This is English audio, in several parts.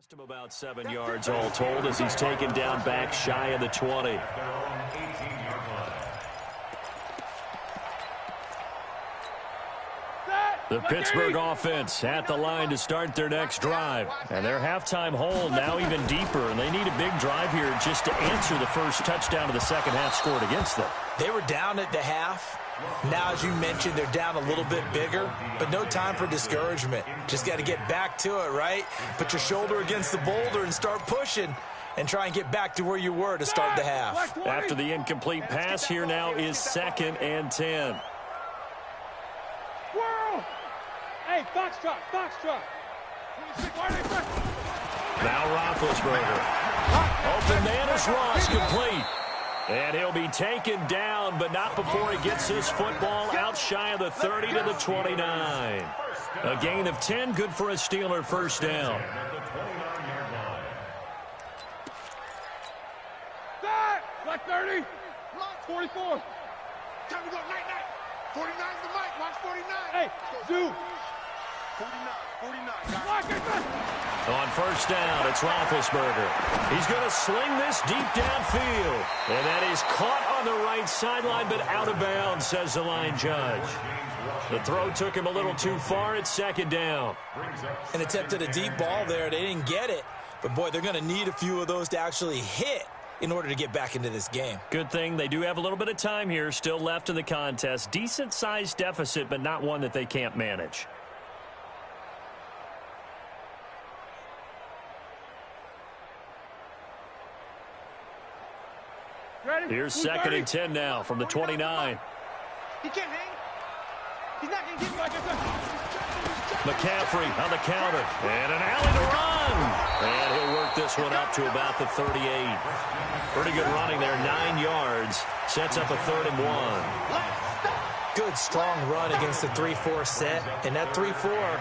Lost him about 7 yards all told as he's taken down back shy of the 20. The Pittsburgh offense at the line to start their next drive. And their halftime hole now even deeper, and they need a big drive here just to answer the first touchdown of the second half scored against them. They were down at the half. Now, as you mentioned, they're down a little bit bigger, but no time for discouragement. Just got to get back to it, right? Put your shoulder against the boulder and start pushing and try and get back to where you were to start the half. After the incomplete pass, here now is 2nd and 10. Hey, foxtrot. Now Roethlisberger. Open man is Ross, complete. And he'll be taken down, but not before he gets his football out shy of the 30 to the 29. A gain of 10, good for a Steeler first down. Black 30. 44. Time to go, night. 49's the mic, watch 49. Hey, zoom. 49. On first down, it's Roethlisberger. He's going to sling this deep downfield. And that is caught on the right sideline, but out of bounds, says the line judge. The throw took him a little too far. It's 2nd down. An attempt at a deep ball there. They didn't get it. But, boy, they're going to need a few of those to actually hit in order to get back into this game. Good thing they do have a little bit of time here still left in the contest. Decent-sized deficit, but not one that they can't manage. Here's 2nd and 10 now from the 29. He can't hang. He's not going to get me like I said. McCaffrey on the counter. And an alley to run. And he'll work this one up to about the 38. Pretty good running there, 9 yards. Sets up a 3rd and 1. Good, strong run against the 3-4 set. And that 3-4,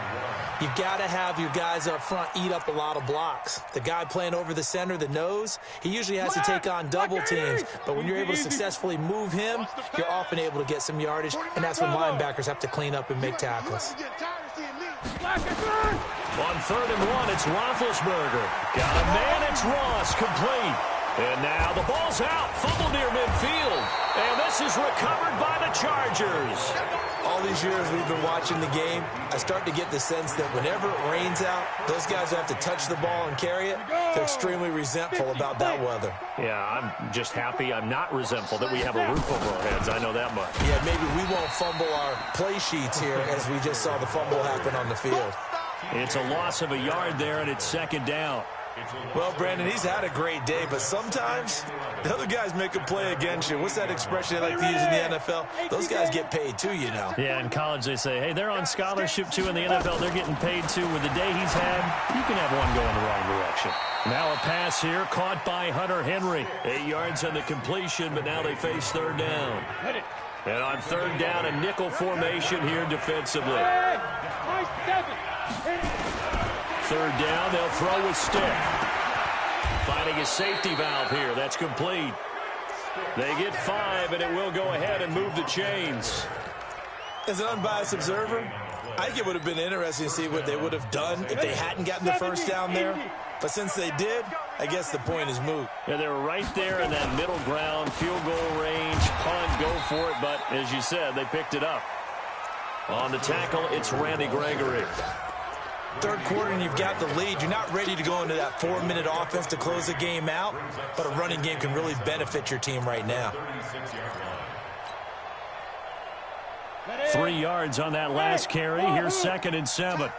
you've got to have your guys up front eat up a lot of blocks. The guy playing over the center, the nose, he usually has to take on double teams. But when you're able to successfully move him, you're often able to get some yardage. And that's when linebackers have to clean up and make tackles. On 3rd and 1, it's Roethlisberger. Got a man, it's Ross, complete. And now the ball's out, fumble near midfield. And this is recovered by the Chargers. All these years we've been watching the game, I start to get the sense that whenever it rains out, those guys who have to touch the ball and carry it, they're extremely resentful about that weather. Yeah, I'm just happy I'm not resentful that we have a roof over our heads. I know that much. Yeah, maybe we won't fumble our play sheets here as we just saw the fumble happen on the field. It's a loss of a yard there, and it's 2nd down. Well, Brandon, he's had a great day, but sometimes the other guys make a play against you. What's that expression they like to use in the NFL? Those guys get paid too, you know. Yeah, in college they say, hey, they're on scholarship too. In the NFL, they're getting paid too. With the day he's had, you can have one go in the wrong direction. Now a pass here caught by Hunter Henry. 8 yards on the completion, but now they face 3rd down. And on 3rd down, a nickel formation here defensively. 3rd down, they'll throw with stick. Finding a safety valve here. That's complete. They get 5, and it will go ahead and move the chains. As an unbiased observer, I think it would have been interesting to see what they would have done if they hadn't gotten the first down there. But since they did, I guess the point is moot. Yeah, they were right there in that middle ground, field goal range, punt, go for it. But as you said, they picked it up. On the tackle, it's Randy Gregory. 3rd quarter and you've got the lead. You're not ready to go into that 4-minute offense to close the game out, but a running game can really benefit your team right now. 3 yards on that last carry. Here's 2nd and 7.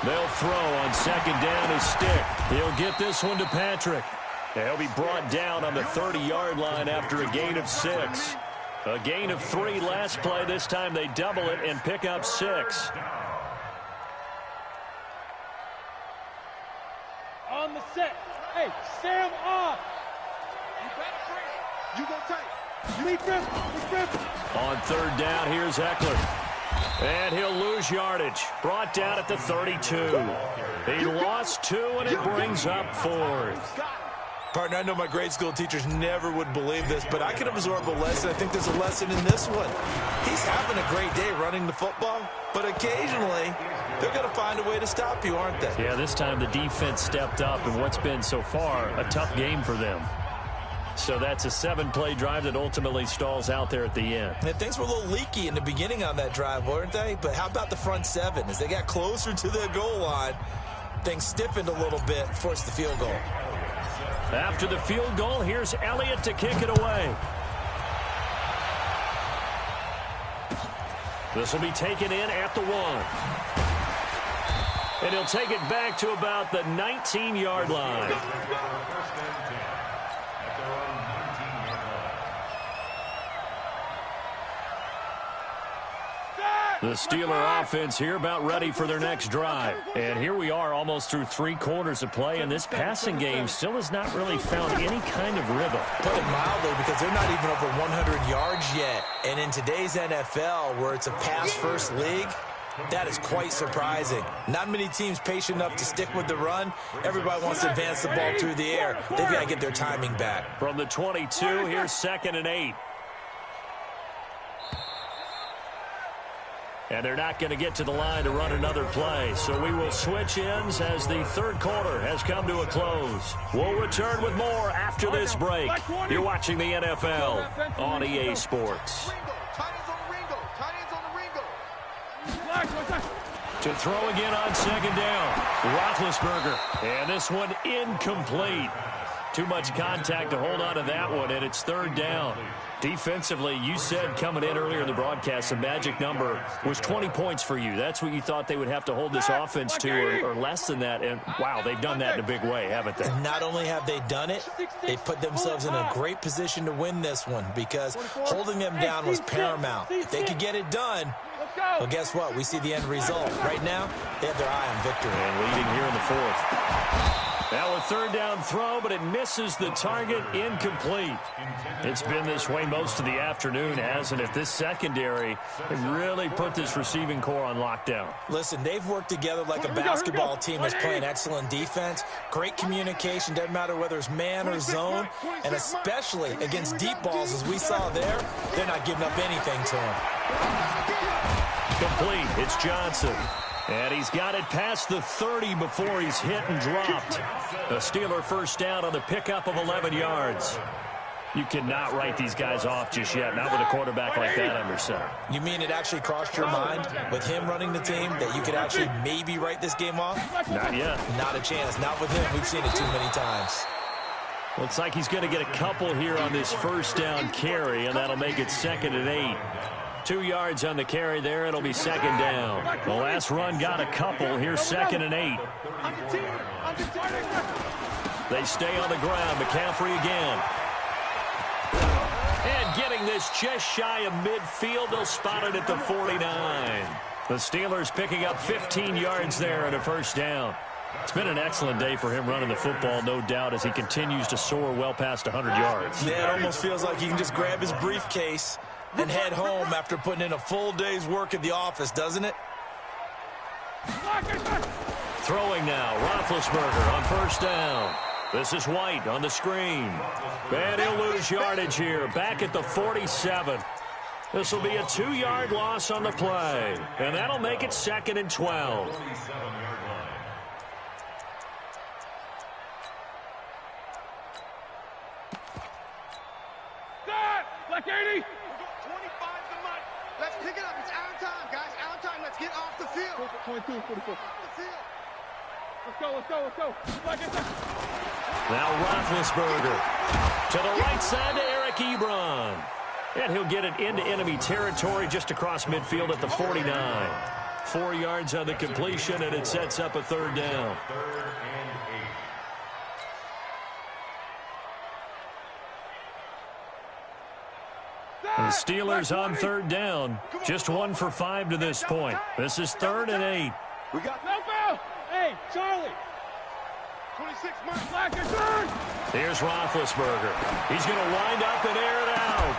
They'll throw on 2nd down his stick. He'll get this one to Patrick. He'll be brought down on the 30-yard line after a gain of 6. A gain of 3 last play. This time they double it and pick up 6. On the set. Hey, Sam off. You go tight. On 3rd down, here's Eckler. And he'll lose yardage. Brought down at the 32. He lost 2, and it brings up 4th. Partner, I know my grade school teachers never would believe this, but I can absorb a lesson. I think there's a lesson in this one. He's having a great day running the football, but occasionally they're going to find a way to stop you, aren't they? Yeah, this time the defense stepped up in what's been so far a tough game for them. So that's a 7-play drive that ultimately stalls out there at the end. And things were a little leaky in the beginning on that drive, weren't they? But how about the front 7? As they got closer to the goal line, things stiffened a little bit, forced the field goal. After the field goal, here's Elliott to kick it away. This will be taken in at the 1. And he'll take it back to about the 19-yard line. The Steeler offense here about ready for their next drive. And here we are almost through 3 quarters of play, and this passing game still has not really found any kind of rhythm. Put it mildly, because they're not even over 100 yards yet. And in today's NFL, where it's a pass-first league, that is quite surprising. Not many teams patient enough to stick with the run. Everybody wants to advance the ball through the air. They've got to get their timing back. From the 22, here's 2nd and 8. And they're not going to get to the line to run another play. So we will switch ends as the 3rd quarter has come to a close. We'll return with more after this break. You're watching the NFL on EA Sports. To throw again on 2nd down. Roethlisberger. And this one incomplete. Too much contact to hold on to that one, and it's 3rd down. Defensively, you said coming in earlier in the broadcast, the magic number was 20 points for you. That's what you thought they would have to hold this offense to, or less than that. And, wow, they've done that in a big way, haven't they? Not only have they done it, they put themselves in a great position to win this one, because holding them down was paramount. If they could get it done, well, guess what? We see the end result. Right now, they have their eye on victory. And leading here in the 4th. Now a 3rd down throw, but it misses the target, incomplete. It's been this way most of the afternoon, hasn't it? This secondary has really put this receiving core on lockdown. Listen, they've worked together like a basketball team that's playing excellent defense. Great communication, doesn't matter whether it's man or zone, and especially against deep balls as we saw there, they're not giving up anything to them. Complete. It's Johnson. And he's got it past the 30 before he's hit and dropped. A Steeler 1st down on the pickup of 11 yards. You cannot write these guys off just yet, not with a quarterback like that under center. You mean it actually crossed your mind with him running the team that you could actually maybe write this game off? Not yet. Not a chance. Not with him. We've seen it too many times. Looks like he's going to get a couple here on this 1st down carry, and that'll make it 2nd and 8. 2 yards on the carry there. It'll be 2nd down. The last run got a couple. Here's 2nd and 8. They stay on the ground. McCaffrey again. And getting this just shy of midfield. They'll spot it at the 49. The Steelers picking up 15 yards there and a 1st down. It's been an excellent day for him running the football, no doubt, as he continues to soar well past 100 yards. Yeah, it almost feels like he can just grab his briefcase and head home after putting in a full day's work at the office, doesn't it? Throwing now, Roethlisberger on 1st down. This is White on the screen. And he'll lose yardage here, back at the 47. This will be a 2-yard loss on the play, and that'll make it 2nd and 12. Black 80. 25 to Mike. Let's pick it up. It's our time, guys. Our time. Let's get off the field. 22, 44. Off the field. Let's go. Now Roethlisberger to the right side to Eric Ebron. And he'll get it into enemy territory just across midfield at the 49. 4 yards on the completion, and it sets up a 3rd down. The Steelers on 3rd down. Just 1 for 5 to this point. This is 3rd and 8. We got no foul. Hey, Charlie. 26 Mike Black is third. Here's Roethlisberger. He's going to wind up and air it out.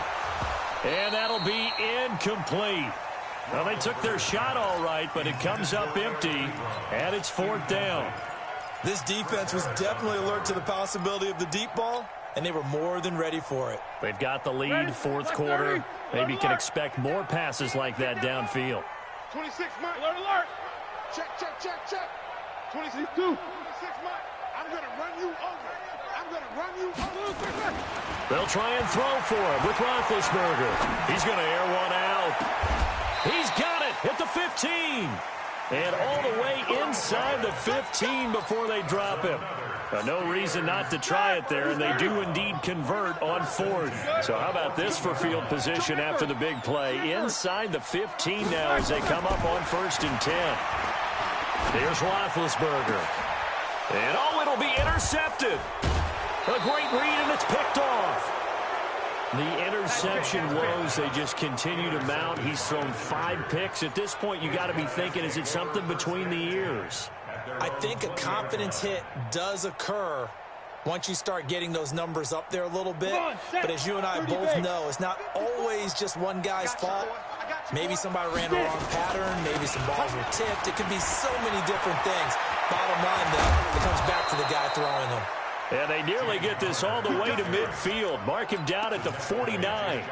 And that'll be incomplete. Well, they took their shot all right, but it comes up empty, and it's 4th down. This defense was definitely alert to the possibility of the deep ball, and they were more than ready for it. They've got the lead, fourth quarter. Maybe can expect more passes like that downfield. 26, Mike. Alert, alert. Check, check, check, check. 26, 26, Mike. I'm going to run you over. I'm going to run you over. They'll try and throw for him with Roethlisberger. He's going to air one out. He's got it at the 15. And all the way inside the 15 before they drop him. No reason not to try it there, and they do indeed convert on fourth. So how about this for field position after the big play? Inside the 15 now as they come up on 1st and 10. Here's Roethlisberger. And oh, it'll be intercepted. A great read, and it's picked off. The interception woes, they just continue to mount. He's thrown 5 picks. At this point, you got to be thinking, is it something between the ears? I think a confidence hit does occur once you start getting those numbers up there a little bit. But as you and I both know, it's not always just one guy's fault. Maybe somebody ran the wrong pattern. Maybe some balls were tipped. It could be so many different things. Bottom line, though, it comes back to the guy throwing them. And they nearly get this all the way to midfield. Mark him down at the 49.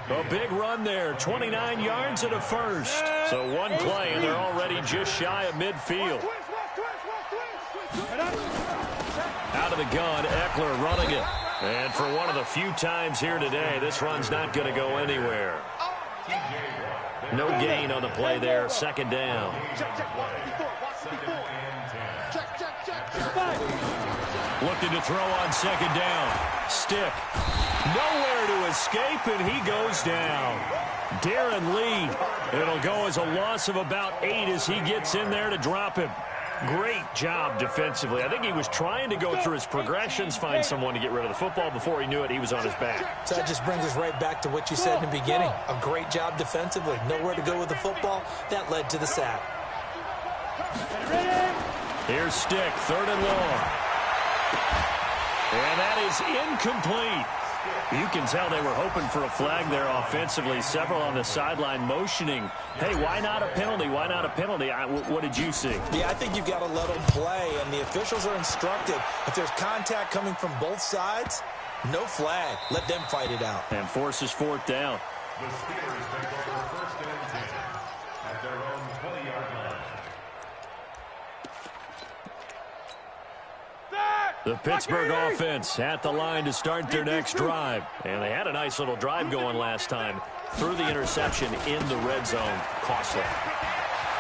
A big run there, 29 yards and a first. So one play, and they're already just shy of midfield. Out of the gun, Eckler running it. And for one of the few times here today, this run's not going to go anywhere. No gain on the play there, 2nd down. Looking to throw on 2nd down. Stick. Nowhere to escape, and he goes down. Darren Lee. It'll go as a loss of about 8 as he gets in there to drop him. Great job defensively. I think he was trying to go through his progressions, find someone to get rid of the football. Before he knew it, he was on his back. So that just brings us right back to what you said in the beginning. A great job defensively. Nowhere to go with the football. That led to the sack. Here's Stick, 3rd and long. And that is incomplete. You can tell they were hoping for a flag there offensively. Several on the sideline motioning, hey, why not a penalty? Why not a penalty? What did you see? Yeah, I think you've got to let them play, and the officials are instructed. If there's contact coming from both sides, no flag. Let them fight it out. And forces 4th down. The Steelers take over 1st and 10 at their own 20-yard line. The Pittsburgh offense at the line to start their next drive. And they had a nice little drive going last time. Threw the interception in the red zone. Costly.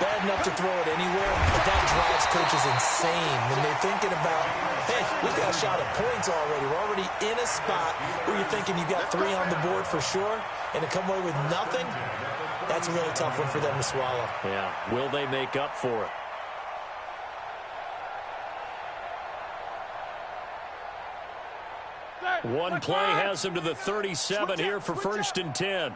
Bad enough to throw it anywhere, but that drives coaches insane when they're thinking about, hey, we got a shot at points already. We're already in a spot where you're thinking you got 3 on the board for sure, and to come away with nothing, that's a really tough one for them to swallow. Yeah, will they make up for it? One play has him to the 37 here for 1st and 10.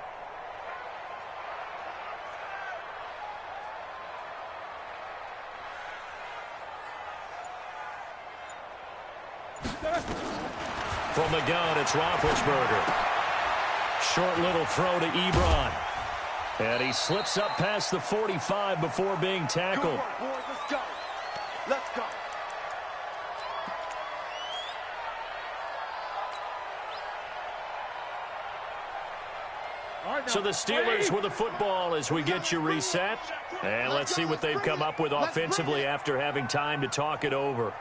From the gun, it's Roethlisberger. Short little throw to Ebron. And he slips up past the 45 before being tackled. Good work, boys. Let's go. Let's go. So the Steelers with the football as we get you reset. And let's see what they've come up with offensively after having time to talk it over.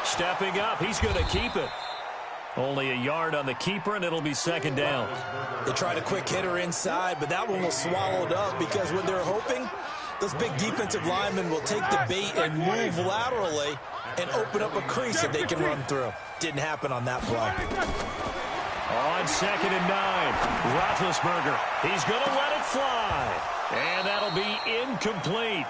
Stepping up, he's going to keep it. Only a yard on the keeper, and it'll be 2nd down. They tried a quick hitter inside, but that one was swallowed up because what they're hoping, those big defensive linemen will take the bait and move laterally and open up a crease that they can run through. Didn't happen on that play. On 2nd and 9, Roethlisberger. He's going to let it fly. And that'll be incomplete.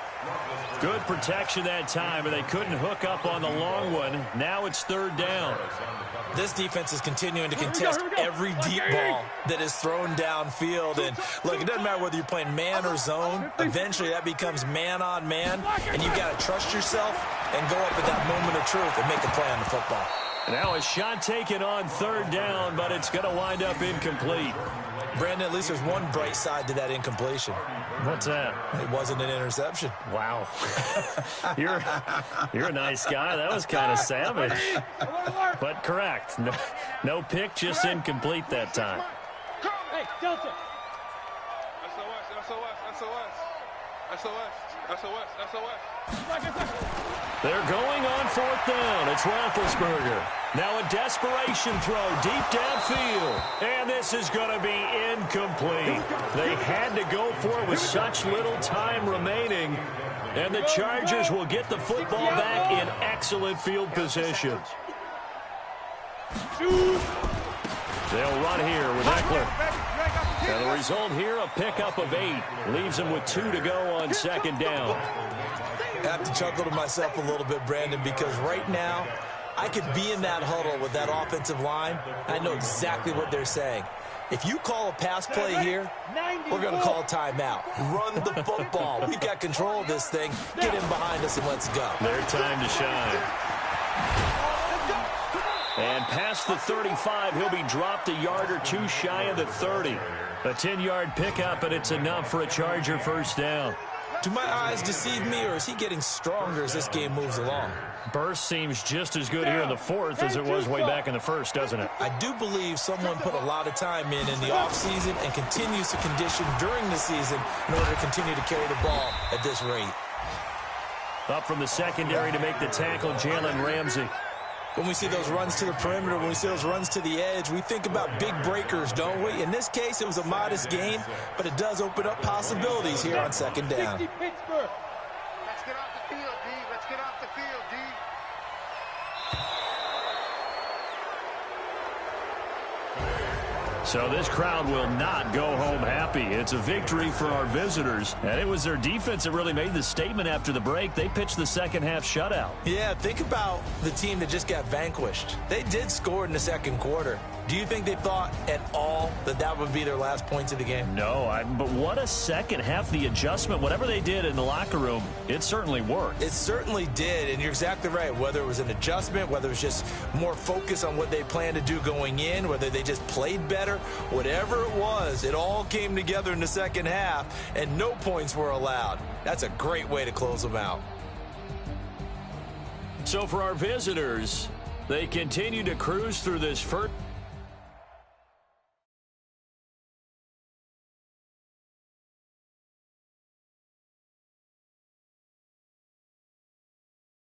Good protection that time, and they couldn't hook up on the long one. Now it's 3rd down. This defense is continuing to contest every deep ball that is thrown downfield. And look, it doesn't matter whether you're playing man or zone. Eventually that becomes man on man, and you've got to trust yourself and go up at that moment of truth and make a play on the football. Now a shot taken on 3rd down, but it's going to wind up incomplete. Brandon, at least there's one bright side to that incompletion. What's that? It wasn't an interception. Wow. You're a nice guy. That was kind of savage. But correct. No pick, just incomplete that time. Hey, Delta. They're going on 4th down. It's Roethlisberger. Now a desperation throw deep downfield. And this is going to be incomplete. They had to go for it with such little time remaining. And the Chargers will get the football back in excellent field position. They'll run here with Eckler. And the result here, a pickup of 8. Leaves him with 2 to go on 2nd down. I have to chuckle to myself a little bit, Brandon, because right now I could be in that huddle with that offensive line. I know exactly what they're saying. If you call a pass play here, we're going to call timeout. Run the football. We've got control of this thing. Get him behind us and let's go. Their time to shine. And past the 35, he'll be dropped a yard or 2 shy of the 30. A 10-yard pickup, and it's enough for a Charger first down. Do my eyes deceive me, or is he getting stronger as this game moves along? Burst seems just as good here in the 4th as it was way back in the 1st, doesn't it? I do believe someone put a lot of time in the offseason and continues to condition during the season in order to continue to carry the ball at this rate. Up from the secondary to make the tackle, Jalen Ramsey. When we see those runs to the perimeter, when we see those runs to the edge, we think about big breakers, don't we? In this case, it was a modest gain, but it does open up possibilities here on 2nd down. Let's get off the field, D. Let's get off the field, D. So this crowd will not go home happy. It's a victory for our visitors. And it was their defense that really made the statement after the break. They pitched the second half shutout. Yeah, think about the team that just got vanquished. They did score in the 2nd quarter. Do you think they thought at all that that would be their last points of the game? No, but what a second half. The adjustment, whatever they did in the locker room, it certainly worked. It certainly did, and you're exactly right. Whether it was an adjustment, whether it was just more focus on what they planned to do going in, whether they just played better, whatever it was, it all came together in the second half, and no points were allowed. That's a great way to close them out. So for our visitors, they continue to cruise through this first